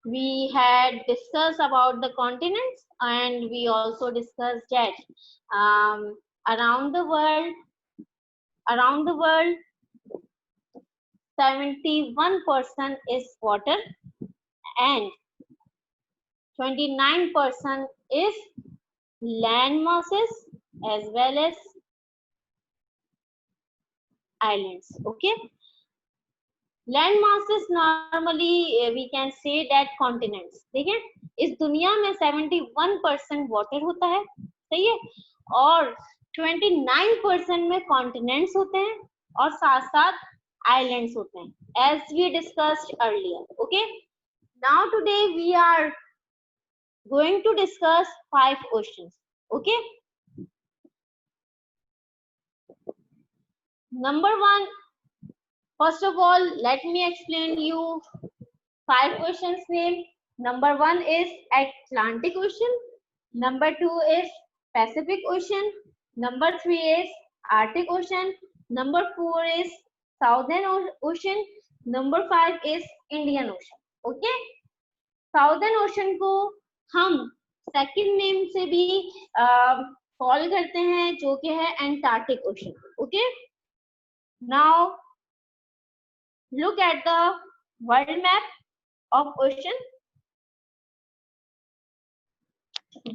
we had discussed about the continents, and we also discussed that um, around the world, around the world, 71% is water and 29% is land masses as well as islands. Okay, land masses normally we can say that continents. ठीक है, इस दुनिया में 71% water होता है, सही है, और 29% में कॉन्टिनेंट्स होते हैं और साथ साथ आइलैंड्स होते हैं, as we discussed earlier. Okay, now today we are going to discuss 5 questions. Okay, number 1, first of all let me explain you 5 questions name. Number 1 is Atlantic Ocean. Number 2 is Pacific Ocean. Number 3 is Arctic Ocean. Number 4 is Southern Ocean. Number 5 is Indian Ocean. Okay, Southern Ocean को हम second name से भी call करते हैं, जो कि है Antarctic ocean. Okay, now look at the world map of ocean.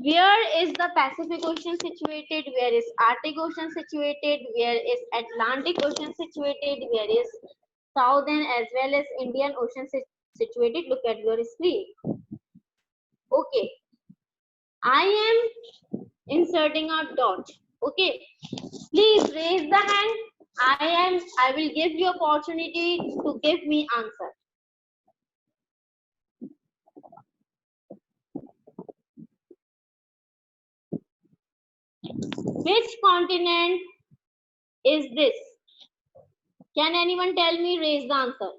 Where is the Pacific Ocean situated? Where is Arctic Ocean situated? Where is Atlantic Ocean situated? Where is Southern as well as Indian Ocean situated? Look at your screen. Okay, I am inserting a dot. Okay, please raise the hand. I will give you opportunity to give me answer. Which continent is this? Can anyone tell me? Raise the answer.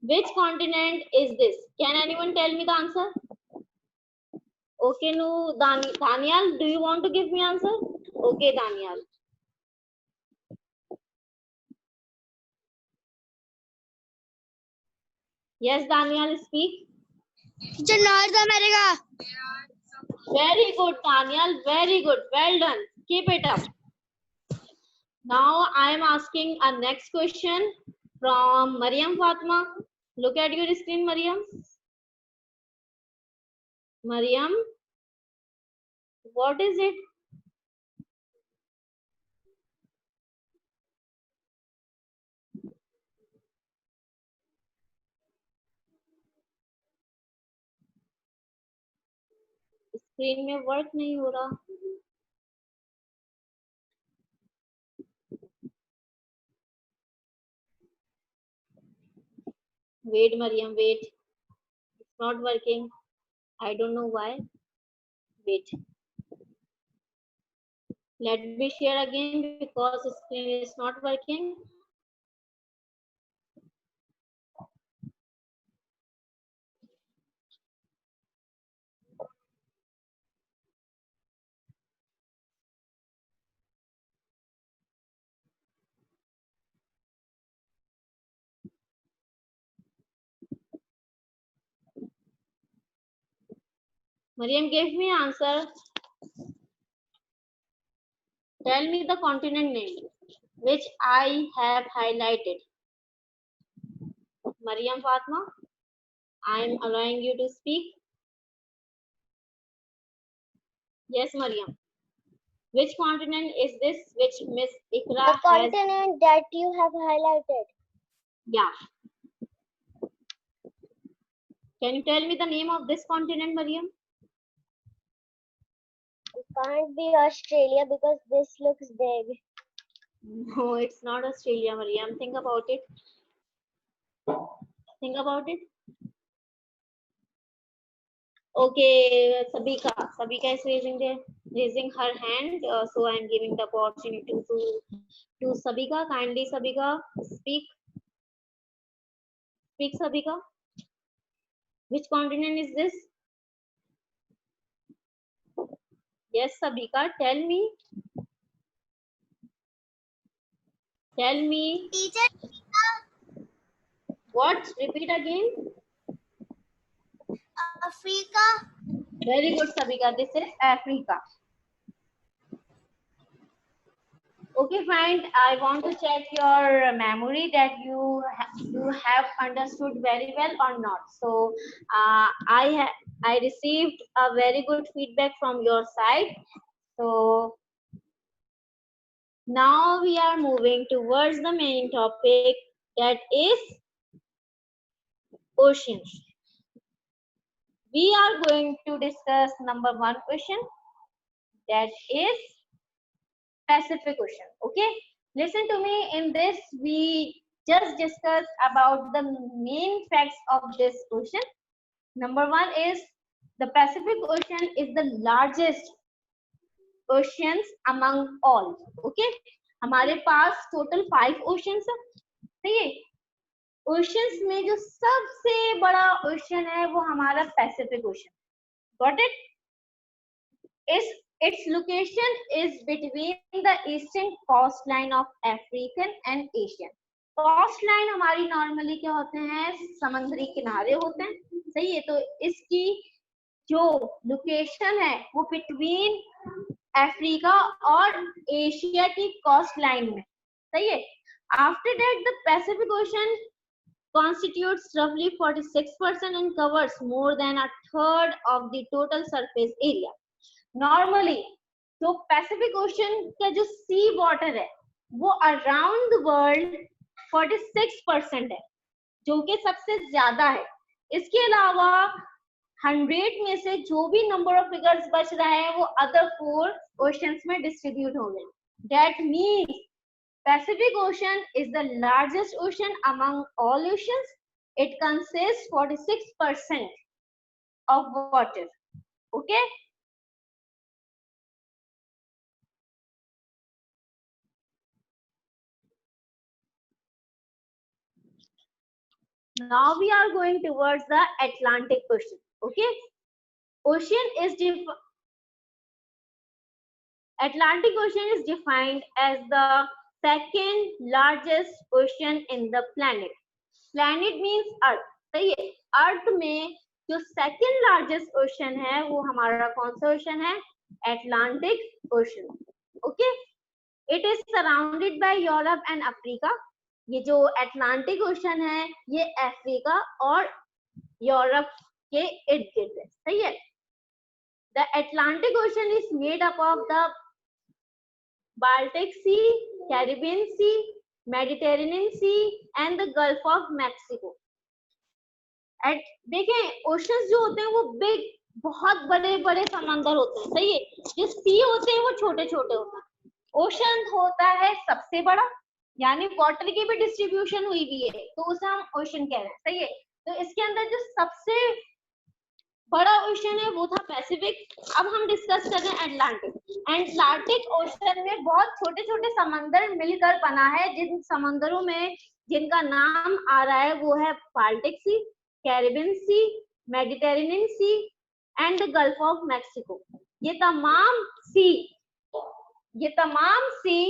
Which continent is this? Can anyone tell me the answer? Okay, no, Daniel, do you want to give me answer? Okay, Daniel. Yes, Daniel, speak. North America. Very good, Daniel. Very good. Well done. Keep it up. Now I am asking a next question from Mariam Fatma. Look at your screen, Mariam. Mariam, what is it? Screen में work नहीं हो रहा. Wait, Mariam, wait. It's not working. I don't know why. Wait. Let me share again because the screen is not working. Mariam, give me answer. Tell me the continent name which I have highlighted. Mariam Fatma, I am allowing you to speak. Yes, Mariam. Which continent is this which Miss Ikra The continent that you have highlighted. Yeah. Can you tell me the name of this continent, Mariam? It can't be Australia because this looks big. No, it's not Australia, Mariam. Think about it. Think about it. Okay, Sabika is raising her hand. So I am giving the opportunity to Sabika. Kindly, Sabika, speak. Speak, Sabika. Which continent is this? Yes, Sabika, tell me. Tell me. Teacher, What? Repeat again. Africa. Very good, Sabika. This is Africa. Okay, fine. I want to check your memory that you have understood very well or not. So I received a very good feedback from your side. So now we are moving towards the main topic, that is oceans. We are going to discuss number 1 question, that is Pacific Ocean. Okay, listen to me. In this, we just discussed about the main facts of this ocean. Number 1 is the Pacific Ocean is the largest oceans among all. Okay, हमारे पास total 5 oceans है. सही है. Oceans में जो सबसे बड़ा ocean है वो हमारा Pacific Ocean. Got it? Its location is between the eastern coastline of African and Asian. Coastline हमारी normally क्या होते हैं, समुद्री किनारे होते हैं. सही है. तो इसकी जो लोकेशन है वो बिटवीन अफ्रीका और एशिया की कोस्ट लाइन में. सही है. After that the Pacific ocean constitutes roughly 46% and covers more than a third of the total surface area. Normally जो पैसिफिक ओशन का जो सी वाटर है वो अराउंड द वर्ल्ड 46% है, जो कि सबसे ज्यादा है. इसके अलावा 100 में से जो भी नंबर ऑफ फिगर्स बच रहा है वो अदर 4 ओशंस में डिस्ट्रीब्यूट हो गए. That means Pacific Ocean is the largest ocean among all oceans. It consists 46% of water. Okay. Now we are going towards the Atlantic Ocean. Okay. Atlantic Ocean is defined as the second largest ocean in the planet. Planet means Earth. सही है. Earth में जो second largest ocean है वो हमारा कौन सा ocean है? Atlantic Ocean. Okay. It is surrounded by Europe and Africa. ये जो Atlantic Ocean है ये अफ्रीका और यूरोप के इर्द गिर्द है. सही है. The Atlantic Ocean is made up of the Baltic Sea, Caribbean Sea, Mediterranean Sea and the Gulf of Mexico. देखें ओशंस जो होते हैं वो बिग, बहुत बड़े बड़े समंदर होते हैं. सही है. जो सी होते हैं वो छोटे छोटे होते हैं. ओशन होता है सबसे बड़ा, यानी वाटर की भी डिस्ट्रीब्यूशन हुई भी है तो उसे हम ओशन कह रहे हैं. सही है. तो इसके अंदर जो सबसे बड़ा ओशन है वो था पैसिफिक. अब हम डिस्कस कर रहे हैं अटलांटिक. अटलांटिक ओशन में बहुत छोटे छोटे समंदर मिलकर बना है, जिन समंदरों में जिनका नाम आ रहा है वो है Baltic sea, Caribbean sea, Mediterranean sea and the gulf of Mexico. ये तमाम सी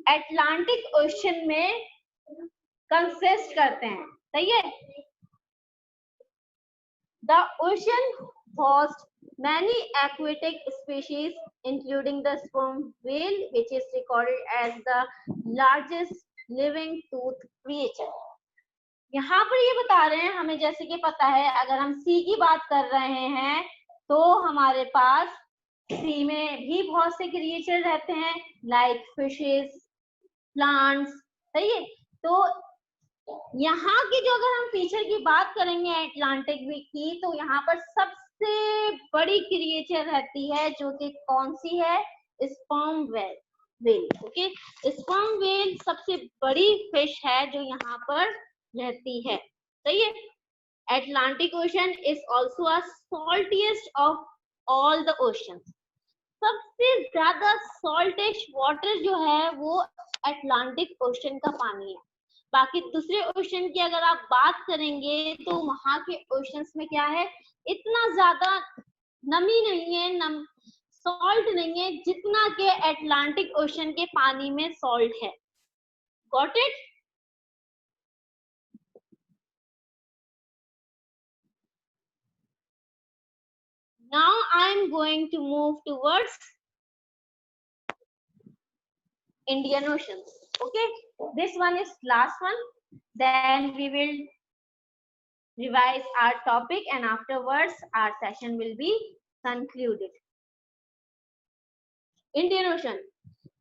अटलांटिक ओशन में कंसिस्ट करते हैं. सही है. The ocean hosts many aquatic species, including the sperm whale, which is recorded as the largest living tooth creature. यहाँ पर ये बता रहे हैं हमें, जैसे कि पता है अगर हम सी की बात कर रहे हैं तो हमारे पास सी में भी बहुत से क्रिएचर रहते हैं, लाइक फिशेस, प्लांट्स. सही है. तो यहाँ की जो अगर हम फीचर की बात करेंगे अटलांटिक की, तो यहाँ पर सबसे बड़ी क्रिएचर रहती है जो कि कौन सी है? Sperm whale. Okay. Sperm whale सबसे बड़ी फिश है जो यहाँ पर रहती है. सही है. Atlantic Ocean is also a saltiest of all the oceans. सबसे ज्यादा saltish water जो है वो Atlantic Ocean का पानी है. बाकी दूसरे ओशन की अगर आप बात करेंगे तो वहां के ओशंस में क्या है, इतना ज्यादा नमी नहीं है, सॉल्ट नहीं है जितना के अटलांटिक ओशन के पानी में सॉल्ट है. Got it. Now I am going to move towards Indian Ocean. Okay, this one is last one. Then we will revise our topic and afterwards our session will be concluded. Indian Ocean.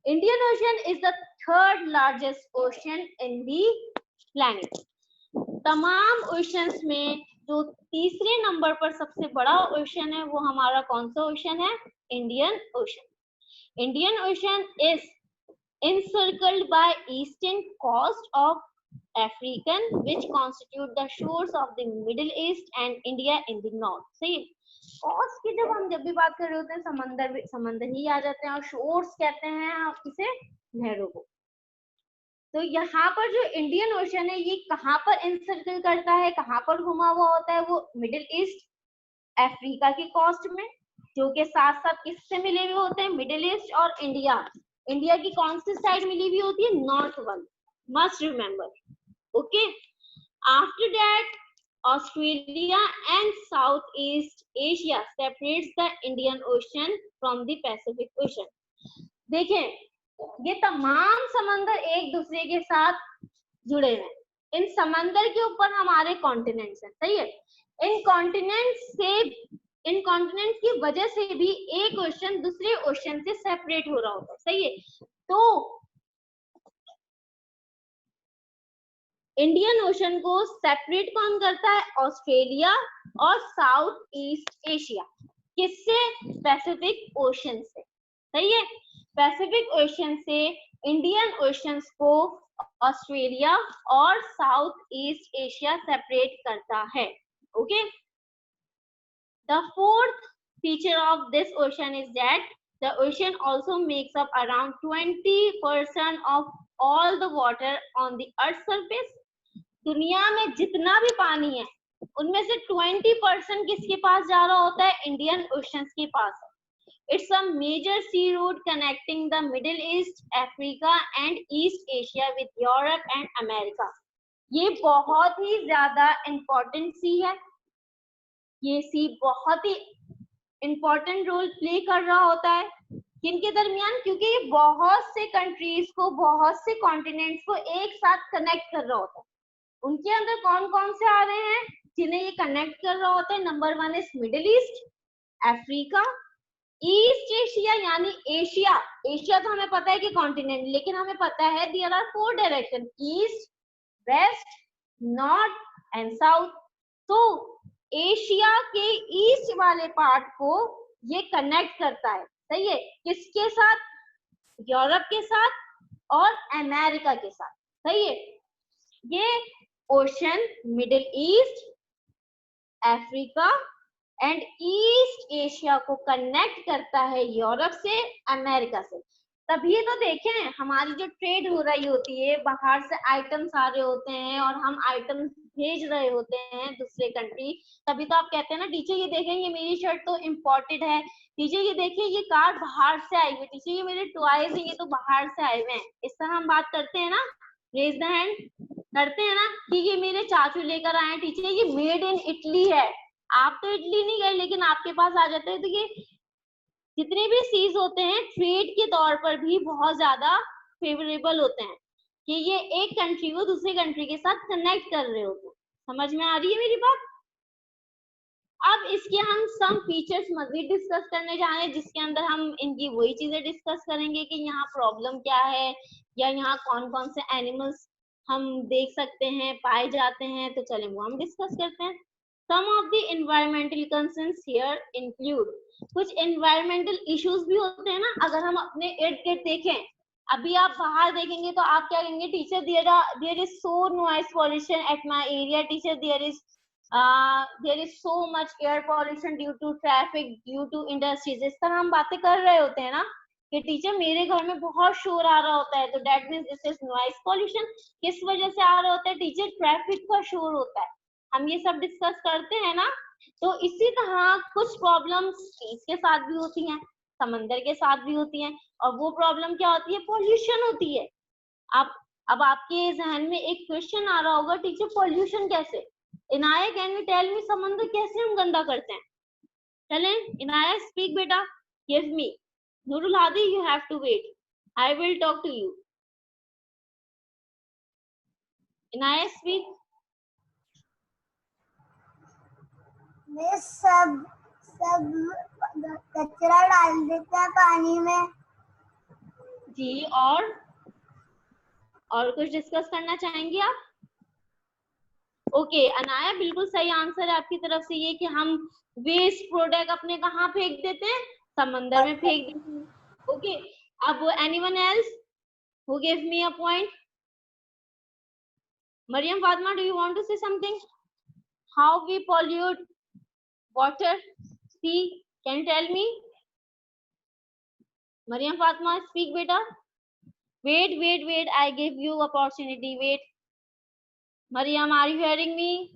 Indian Ocean is the third largest ocean in the planet. तमाम oceans में जो तीसरे number पर सबसे बड़ा ocean है वो हमारा कौन सा ओशन है? Indian ocean. Indian ocean is encircled by eastern coast of African, which constitute the shores of the Middle East and India in the north. सही है. कोस्ट की जब भी बात कर रहे होते हैं समंदर ही आ जाते हैं और शोर्स कहते हैं आप किसे? नहरों को. तो यहाँ पर जो इंडियन ओशन है ये कहाँ पर इंसर्कल करता है, कहाँ पर घुमा हुआ होता है? वो मिडिल ईस्ट अफ्रीका की कोस्ट में, जो के साथ साथ किससे मिले हुए होते हैं? मिडिल ईस्ट और इंडिया. इंडिया की कौन सी साइड मिली हुई होती है? North one. Must remember. Okay. After that Australia and south east Asia separates the Indian ocean from the Pacific ocean. देखें, ये तमाम समंदर एक दूसरे के साथ जुड़े हैं. इन समंदर के ऊपर हमारे कॉन्टिनेंट्स हैं. सही है. इन कॉन्टिनेंट की वजह से भी एक ओशन दूसरे ओशन से सेपरेट हो रहा होता है. सही है. तो इंडियन ओशन को सेपरेट कौन करता है? ऑस्ट्रेलिया और साउथ ईस्ट एशिया. किससे? पैसिफिक ओशन से. सही है. पैसिफिक ओशन से इंडियन ओशन को ऑस्ट्रेलिया और साउथ ईस्ट एशिया सेपरेट करता है. Okay. The fourth feature of this ocean is that the ocean also makes up around 20% of all the water on the earth's surface. दुनिया में जितना भी पानी है उनमें से 20% किसके पास जा रहा होता है? इंडियन ओशन के पास. It's a major sea route connecting the Middle East, Africa and East Asia with Europe and America. ये बहुत ही ज्यादा इम्पोर्टेंट सी है. ये सी बहुत ही इम्पोर्टेंट रोल प्ले कर रहा होता है किनके दरमियान? क्योंकि ये बहुत से कंट्रीज को, बहुत से कॉन्टिनेंट्स को एक साथ कनेक्ट कर रहा होता है. उनके अंदर कौन कौन से आ रहे हैं जिन्हें ये कनेक्ट कर रहा होता है? Number one is middle east, Africa, east Asia यानी एशिया. एशिया तो हमें पता है कि कॉन्टिनेंट, लेकिन हमें पता है there are 4 direction: east, west, north and south. तो एशिया के ईस्ट वाले पार्ट को ये कनेक्ट करता है. सही है. किसके साथ? यूरोप के साथ और अमेरिका के साथ. सही है. ये ocean middle east, Africa and east Asia को कनेक्ट करता है यूरोप से, अमेरिका से. तभी तो देखें हमारी जो ट्रेड हो रही होती है, बाहर से आइटम्स आ रहे होते हैं और हम आइटम्स भेज रहे होते हैं दूसरे कंट्री. तभी तो आप कहते हैं ना, टीचर ये देखें ये मेरी शर्ट तो इम्पोर्टेड है, टीचर ये देखिए ये कार बाहर से आई हुई, टीचर ये मेरे टॉयज हैं ये तो बाहर से आए हुए हैं. इस तरह हम बात करते हैं ना, रेज द हैंड करते हैं ना कि ये मेरे चाचू लेकर आए हैं, टीचर ये मेड इन इटली है. आप तो इटली नहीं गए लेकिन आपके पास आ जाते हैं. तो ये जितने भी सीज होते हैं ट्रेड के तौर पर भी बहुत ज्यादा फेवरेबल होते हैं कि ये एक कंट्री को दूसरी कंट्री के साथ कनेक्ट कर रहे होते हैं. समझ में आ रही है मेरी बात? अब इसके हम सम फीचर्स मजीद डिस्कस करने जा रहे हैं, जिसके अंदर हम इनकी वही चीजें डिस्कस करेंगे कि यहाँ प्रॉब्लम क्या है या यहाँ कौन कौन से एनिमल्स हम देख सकते हैं, पाए जाते हैं. तो चलें वो हम डिस्कस करते हैं. Some of the environmental concerns here include, कुछ environmental issues भी होते हैं ना. अगर हम अपने इर्द गिर्द देखें, अभी आप बाहर देखेंगे तो आप क्या कहेंगे? Teacher there is so noise pollution at my area. Teacher there is so much air pollution due to traffic, due to industries. इस तरह हम बातें कर रहे होते हैं ना कि टीचर मेरे घर में बहुत शोर आ रहा होता है. तो that means this is noise pollution. किस वजह से आ रहा होता है? टीचर ट्रैफिक का शोर होता है. हम ये सब डिस्कस करते हैं ना. तो इसी तरह कुछ प्रॉब्लम्स सीज के साथ भी होती हैं, समंदर के साथ भी होती हैं. और वो प्रॉब्लम क्या होती है? पॉल्यूशन होती है. अब आपके जहन में एक क्वेश्चन आ रहा होगा, टीचर पॉल्यूशन कैसे? Inaya can you tell me, समंदर कैसे हम गंदा करते हैं? चलें, इनाया स्पीक बेटा, give me. Nurul Hadi, you have to wait. I will talk to you. Inaya speak. Miss सब कचरा डाल देते हैं पानी में. जी, और कुछ डिस्कस करना चाहेंगे आप? ओके अनाया, बिल्कुल सही आंसर है आपकी तरफ से ये कि हम वेस्ट प्रोडक्ट अपने कहाँ फेंक देते हैं? समंदर में फेंक देते हैं. ओके, अब anyone else who give me a point? Mariam Fatma, do you want to say something? How we pollute water, sea? Can you tell me? Mariam Fatma, speak beta. Wait. I give you opportunity. Wait. Mariam, are you hearing me?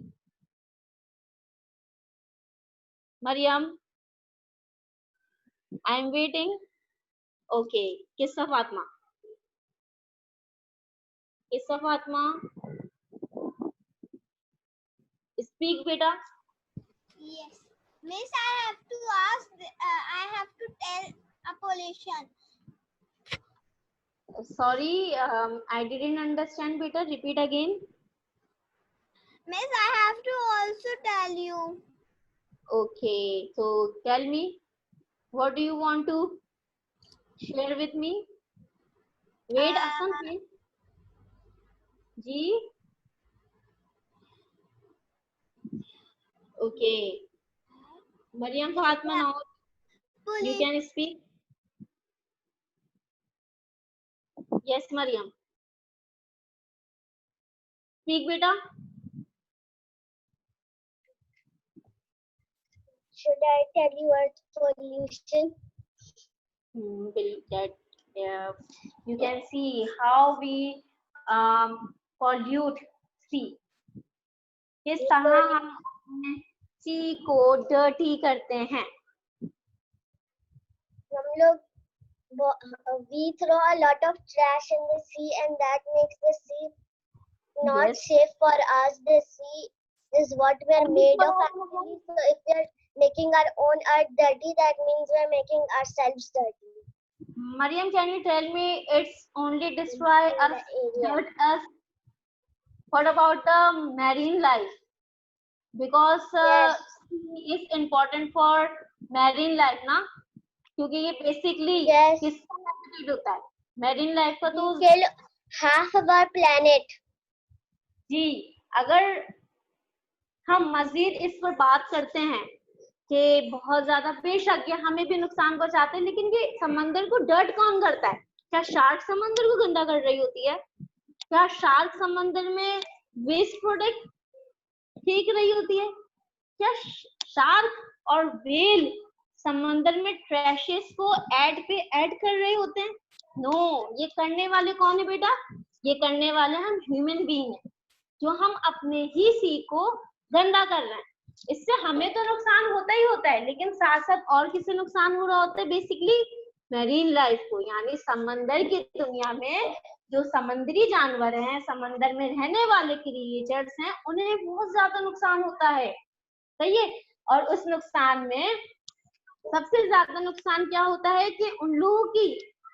Mariam, I am waiting. Okay. Kissa Fatma. Kissa Fatma. Speak beta. Yes. Miss, I have to ask. I have to tell a pollution. Sorry, I didn't understand beta. Repeat again. Miss, I have to also tell you. Okay. So tell me, what do you want to share with me? Wait, Asam. Ji. Okay. Mariam Fatma, now you can speak. Yes, Mariam. Speak, beta. Should I tell you a solution? That you can see how we pollute sea. किस तरह हम sea को dirty करते हैं? हम लोग we throw a lot of trash in the sea and that makes the sea not safe for us. The sea is what we are made of actually. So if we are making our own earth dirty, that means we are making ourselves dirty. Mariam, can you tell me it's only destroy us, hurt us? What about the marine life? Because sea is important for marine life, ना? क्योंकि ये basically किसका benefit होता है? Marine life का तो kill half of our planet. जी, अगर हम मजीद इस पर बात करते हैं कि बहुत ज्यादा बेशक ये हमें भी नुकसान पहुंचाते हैं, लेकिन ये समंदर को डर्ट कौन करता है? क्या शार्क समंदर को गंदा कर रही होती है? क्या शार्क समंदर में वेस्ट प्रोडक्ट फेंक रही होती है? क्या शार्क और व्हेल समंदर में ट्रैशेस को ऐड कर रहे होते हैं? नो, ये करने वाले कौन है बेटा? ये करने वाले हम ह्यूमन बीइंग हैं, जो हम अपने ही सी को गंदा कर रहे हैं. इससे हमें तो नुकसान होता ही होता है, लेकिन साथ साथ और किसे नुकसान हो रहा होता है? बेसिकली मैरीन लाइफ को, यानी समंदर की दुनिया में जो समुद्री जानवर हैं, समंदर में रहने वाले क्रिएचर्स हैं, उन्हें बहुत ज्यादा नुकसान होता है. सही है. और उस नुकसान में सबसे ज्यादा नुकसान क्या होता है कि उन लोगों की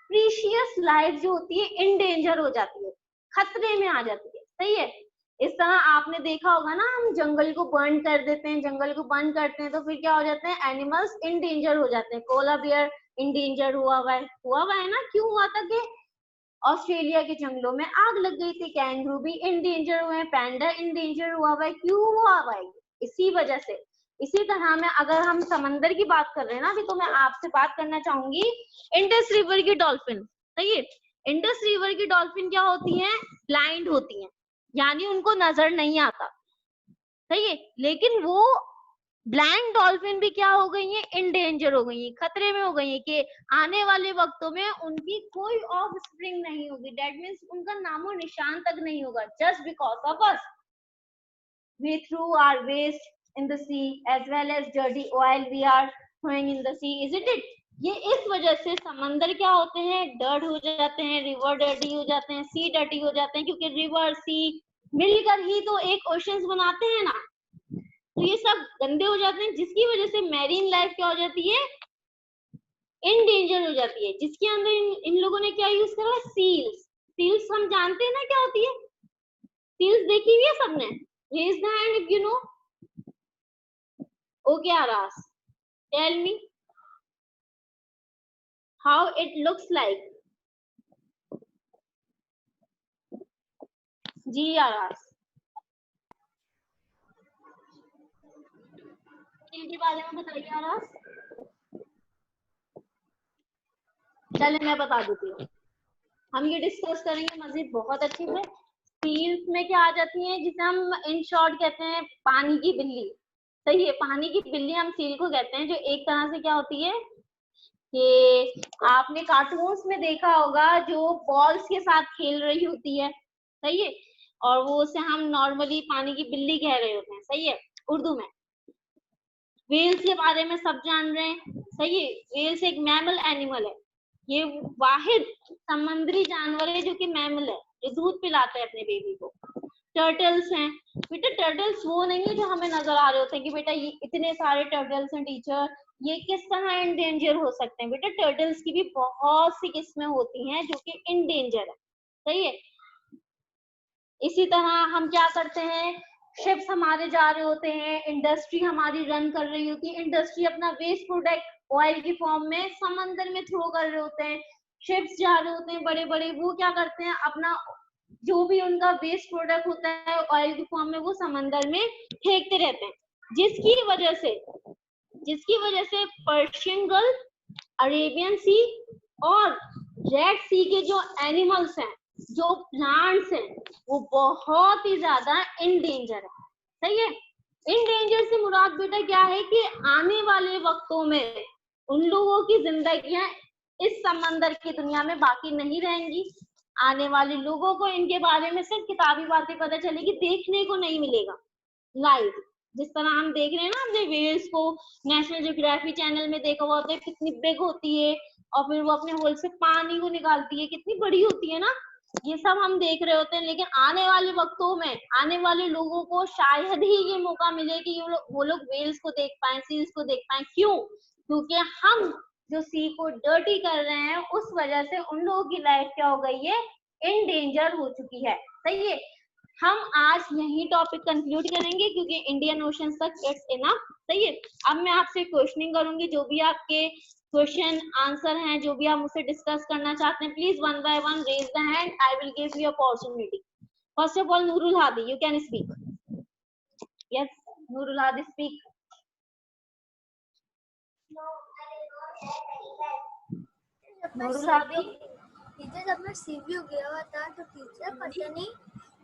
प्रीशियस लाइफ जो होती है इंडेंजर हो जाती है, खतरे में आ जाती है. सही है. इस तरह आपने देखा होगा ना, हम जंगल को बर्न कर देते हैं, जंगल को बर्न करते हैं तो फिर क्या हो जाते हैं? एनिमल्स इंडेंजर हो जाते हैं. कोला बियर इंडेंजर हुआ हुआ है ना? क्यों हुआ था कि ऑस्ट्रेलिया के जंगलों में आग लग गई थी. कैंगरू भी इंडेंजर हुए हैं, पैंडा इंडेंजर हुआ हुआ है. क्यों हुआ हुआ है? इसी वजह से. इसी तरह में अगर हम समंदर की बात कर रहे हैं ना अभी, तो मैं आपसे बात करना चाहूंगी इंडस रिवर की डॉल्फिन. सही है. इंडस रिवर की डॉल्फिन क्या होती है? ब्लाइंड होती है, यानी उनको नजर नहीं आता. सही है. लेकिन वो ब्लाइंड डॉल्फिन भी क्या हो गई है? इंडेंजर हो गई है, खतरे में हो गई है कि आने वाले वक्तों में उनकी कोई ऑफ स्प्रिंग नहीं होगी. दैट मीन्स उनका नामो निशान तक नहीं होगा, just because of us. We threw our waste in the sea as well as dirty oil we are throwing in the sea, isn't it? ये इस वजह से समंदर क्या होते हैं? डर्ट हो जाते हैं, रिवर डर्टी हो जाते हैं, सी डर्टी हो जाते हैं, क्योंकि रिवर सी मिलकर ही तो एक ओशंस बनाते हैं ना. तो ये सब गंदे हो जाते हैं, जिसकी वजह से मैरीन लाइफ क्या हो जाती है, इन डेंजर हो जाती है। जिसके अंदर इन लोगों ने क्या यूज करा, सील्स। सील्स हम जानते हैं ना क्या होती है, सील्स देखी हुई है सबने, raise the hand if you know. Okay आरास, tell me how it looks like. जी आरास, सील के बारे में बताइए आरास। चलिए मैं बता देती हूँ, हम ये डिस्कस करेंगे मजीद बहुत अच्छे से। सील्स में क्या आ जाती है, जिसे हम इन शॉर्ट कहते हैं पानी की बिल्ली। सही है, पानी की बिल्ली हम सील को कहते हैं, जो एक तरह से क्या होती है, कि आपने कार्टून्स में देखा होगा जो बॉल्स के साथ खेल रही होती है। सही है, और वो उसे हम नॉर्मली पानी की बिल्ली कह रहे होते हैं। सही है, उर्दू में। व्हेल्स के बारे में सब जान रहे हैं। सही है, व्हेल्स एक मैमल एनिमल है, ये वाहिद समुद्री जानवर है जो कि मैमल है, जो दूध पिलाता है अपने बेबी को। टर्टल्स हैं बेटा, टर्टल्स वो नहीं है जो हमें नजर आ रहे होते हैं कि बेटा ये इतने सारे टर्टल्स हैं टीचर, ये किस तरह इंडेंजर हो सकते हैं। बेटा टर्टल्स की भी बहुत सी किस्में होती हैं जो कि इंडेंजर है। सही है, इसी तरह हम क्या करते हैं, शिप्स हमारे जा रहे होते हैं, इंडस्ट्री हमारी रन कर रही होती है, इंडस्ट्री अपना वेस्ट प्रोडक्ट ऑयल की फॉर्म में समंदर में थ्रो कर रहे होते हैं। शिप्स जा रहे होते हैं बड़े बड़े, वो क्या करते हैं, अपना जो भी उनका वेस्ट प्रोडक्ट होता है ऑयल की फॉर्म में, वो समंदर में फेंकते रहते हैं, जिसकी वजह से पर्शियन गल्फ, अरेबियन सी और रेड सी के जो एनिमल्स हैं, जो प्लांट्स हैं, वो बहुत ही ज्यादा इन डेंजर है। सही है, इन डेंजर से मुराद बेटा क्या है कि आने वाले वक्तों में उन लोगों की जिंदगियां इस समंदर की दुनिया में बाकी नहीं रहेंगी। आने वाले लोगों को इनके बारे में सिर्फ किताबी बातें पता चलेगी, देखने को नहीं मिलेगा लाइव। जिस तरह हम देख रहे हैं ना, हमने वेल्स को नेशनल ज्योग्राफी चैनल में देखा हुआ होता है, कितनी बिग होती है, और फिर वो अपने होल से पानी को निकालती है, कितनी बड़ी होती है ना, ये सब हम देख रहे होते हैं। लेकिन आने वाले वक्तों में आने वाले लोगों को शायद ही ये मौका मिले कि वो लोग वेल्स को देख पाए, सील्स को देख पाए। क्यों? क्योंकि हम जो सी को डर्टी कर रहे हैं, उस वजह से उन लोगों की लाइफ क्या हो गई है, इन डेंजर हो चुकी है। सही है, हम आज यही टॉपिक कंक्लूड करेंगे क्योंकि इंडियन ओशन तक इट्स इनफ। सही है, अब मैं आपसे क्वेश्चनिंग करूंगी, जो भी आपके क्वेश्चन आंसर हैं, जो भी आप मुझसे डिस्कस करना चाहते हैं, please one by one raise the hand, I will give you opportunity. First of all Nurul Hadi, you can speak. Yes Nurul Hadi, speak. Nurul Hadi, teacher जब मैं सीवीओ गया हुआ था तो टीचर पता नहीं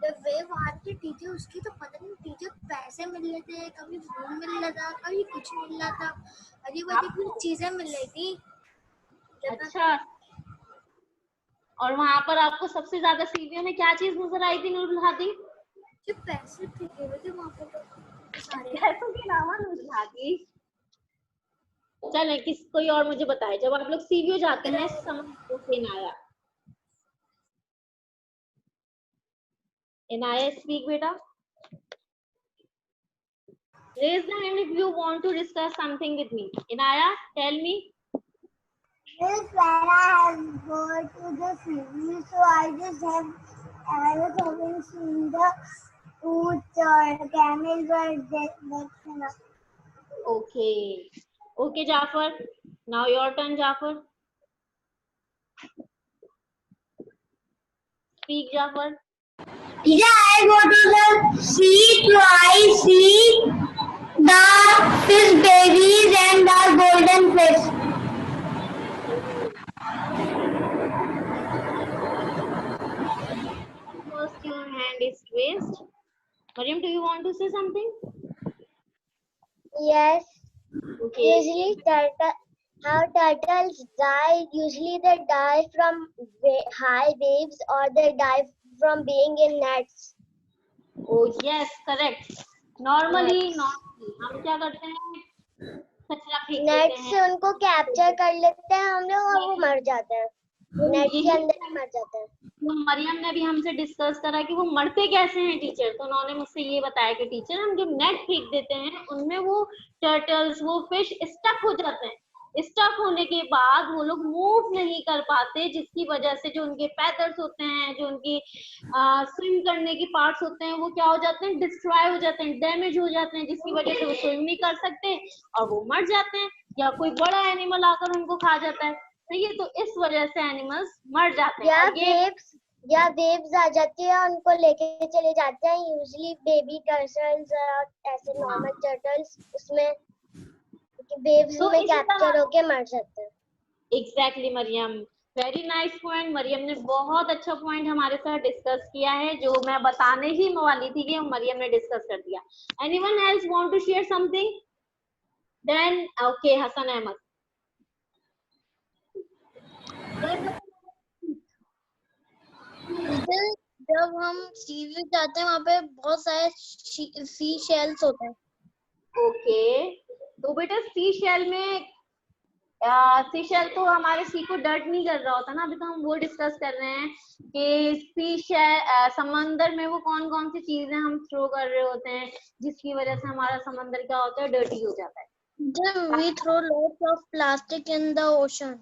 जब वे वहाँ के टीचर उसकी तो पता नहीं टीचर पैसे मिल रहे थे, कभी फोन मिल रहा था, कभी कुछ मिल रहा था, अजीब अजीब चीजें मिल रही थी। अच्छा, और वहां पर आपको सबसे ज्यादा सीवीओ में क्या चीज नजर आई थी नूरुल हादी? जो पैसे फेंके हुए थे वहाँ पे तो सारे पैसों के अलावा नूरुल हादी। चले किस कोई और मुझे बताए, जब आप लोग सीवीओ जाते हैं समझ इनाया, इनाया स्पीक बेटा। Raise the hand if you want to discuss something with me. Inaya, tell me. This when I have go to the city, so I was having seen the ऊँट और camels और that's enough. Okay. Okay, Jafar. Now your turn, Jafar. Speak, Jafar. Yeah, I go to the sea, so I see the fish babies and the golden fish. First, your hand is raised. Mariam, do you want to say something? Yes. Okay. Usually, how turtles die? Usually, they die from high waves or they die from being in nets. Oh yes, correct. Normally हम क्या करते हैं, कचरा फेंक देते net हैं, से उनको कैप्चर कर लेते हैं हम लोग और वो मर जाते हैं, नेट के अंदर ही मर जाते हैं। तो मरियम ने भी हमसे डिस्कस करा कि वो मरते कैसे हैं टीचर, तो उन्होंने मुझसे ये बताया कि टीचर हम जो नेट फेंक देते हैं उनमें वो टर्टल्स, वो फिश स्टक हो जाते हैं। स्टक होने के बाद वो लोग मूव नहीं कर पाते, जिसकी वजह से जो उनके पैदर्स होते हैं, जो उनकी स्विम करने की पार्ट्स होते हैं, वो क्या हो जाते हैं, डिस्ट्रॉय हो जाते हैं, डैमेज हो जाते हैं, जिसकी वजह से वो स्विम नहीं कर सकते और वो मर जाते हैं, या कोई बड़ा एनिमल आकर उनको खा जाता है। सही है, तो इस वजह से एनिमल्स मर जाते हैं। या वेव्स आ जाती है, उनको लेके चले जाते हैं, यूजुअली बेबी टर्टल्स और ऐसे नॉर्मल टर्टल्स, उसमें वेव्स में कैप्चर होके मर जाते हैं। Exactly Mariam, very nice point. Mariam ने बहुत अच्छा पॉइंट हमारे साथ डिस्कस किया है, जो मैं बताने ही वाली थी कि मरियम ने डिस्कस कर दिया। Anyone else want to share something? Then okay, Hasan Ahmed. जब हम सी व्यू जाते हैं वहाँ पे बहुत सारे सी शेल्स होते हैं। ओके, तो बेटा सी शेल में सी शेल तो हमारे सी को डर्ट नहीं कर रहा होता ना, अभी तो हम वो डिस्कस कर रहे हैं कि सी शेल समंदर में वो कौन कौन सी चीजें हम थ्रो कर रहे होते हैं जिसकी वजह से हमारा समंदर क्या होता है, डर्टी हो जाता है। We throw lots of plastic in the ocean.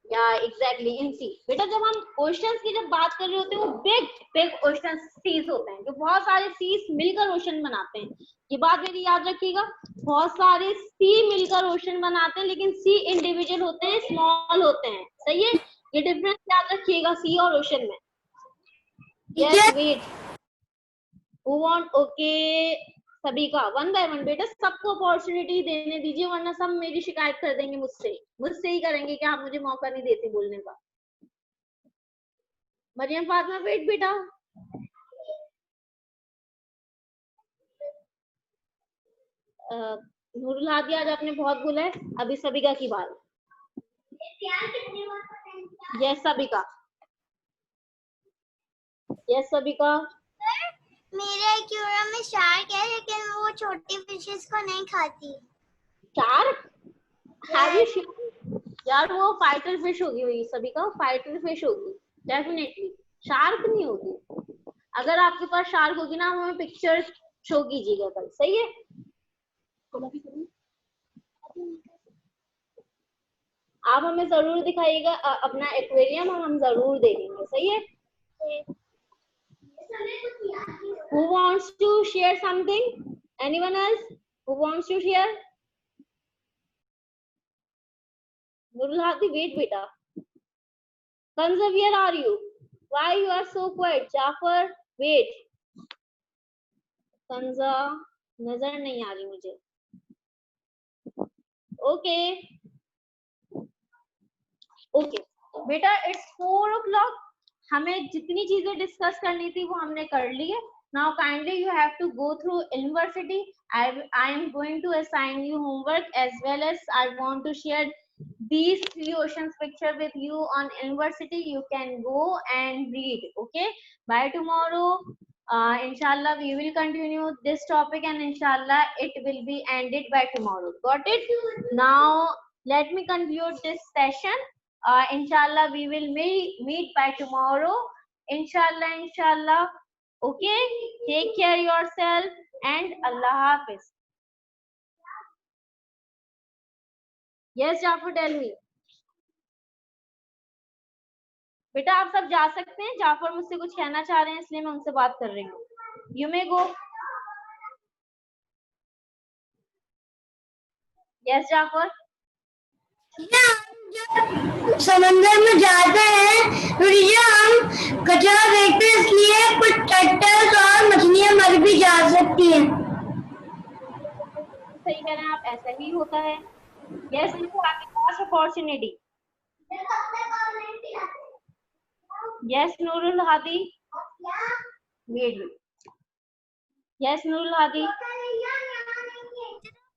या एग्जैक्टली इन सी। बेटा जब हम ओशंस की जब बात कर रहे होते हैं, वो बिग बिग ओशन सीज होते हैं, जो बहुत सारे सीज मिलकर ओशन बनाते हैं। ये बात मेरी याद रखिएगा, बहुत सारे सी मिलकर ओशन बनाते हैं, लेकिन सी इंडिविजुअल होते हैं, स्मॉल होते हैं। सही है, ये डिफरेंस याद रखिएगा सी और ओशन में। Yes wait, who want? Okay सभी का वन बाय वन। बेटा सबको अपॉर्चुनिटी देने दीजिए, वरना सब मेरी शिकायत कर देंगे मुझसे ही करेंगे कि आप मुझे मौका नहीं देते बोलने का। मरियम फातिमा वेट बेटा। नूरुल हादी आज आपने बहुत बोला है, अभी सबिका की बात। Yes Sabika, yes Sabika. मेरे एक्वेरियम में शार्क है, लेकिन वो छोटी फिशेस को नहीं खाती। शार्क? यार वो फाइटर फिश होगी, वही सबिका, फाइटर फिश होगी डेफिनेटली, शार्क नहीं होगी। अगर आपके पास शार्क होगी ना, हमें पिक्चर शो कीजिएगा कल। सही है, आप हमें जरूर दिखाइएगा अपना एक्वेरियम, और हम जरूर देखेंगे। सही है। Who wants to share something? Anyone else who wants to share? Nurul Hadi, wait beta. Kanza, where are you? Why you are so quiet? Jafar, wait. Kanza नजर नहीं आ रही मुझे। ओके बेटा, इट्स 4 o'clock। हमें जितनी चीजें डिस्कस करनी थी वो हमने कर ली है। Now kindly you have to go through university. I am going to assign you homework, as well as I want to share these 3 oceans picture with you on university. You can go and read. Okay, by tomorrow inshallah we will continue this topic, and inshallah it will be ended by tomorrow. Got it? Now let me conclude this session. Inshallah we will meet by tomorrow. Inshallah. Okay, take care yourself and Allah Hafiz. Yes Jafar, tell me. बेटा आप सब जा सकते हैं, जाफर मुझसे कुछ कहना चाह रहे हैं, इसलिए मैं उनसे बात कर रही हूँ। You may go. Yes Jafar. समंदर में जाते हैं हम कचरा देखते हैं, इसलिए कुछ टर्टल्स और मछलियां मर भी जा सकती हैं। सही कह रहे हैं आप, ऐसा ही होता है। Yes opportunity. Yes Nurul Hadi, wait. Yes Nurul Hadi,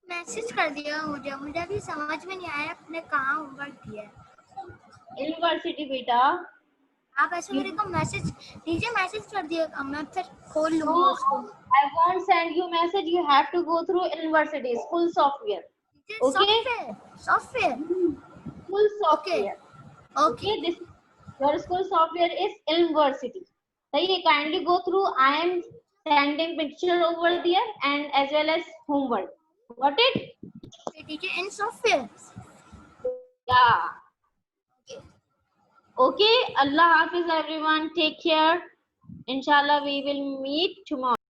message कर दिया मुझे अभी समझ में नहीं आया आपने कहाँ होमवर्क दिया है। यूनिवर्सिटी बेटा। आप ऐसे मेरे को मैसेज दीजिए, मैसेज कर दिया, मैं फिर खोल लूंगा उसको। I won't send you message. You have to go through university's full software. Okay. Software. Full software. Okay. This Your school software is Ilmversity. Kindly go through. I am sending picture over there and as well as homework. Got it? Okay, teacher, and software. Yeah. Okay. Okay. Allah Hafiz everyone. Take care. Inshallah we will meet tomorrow.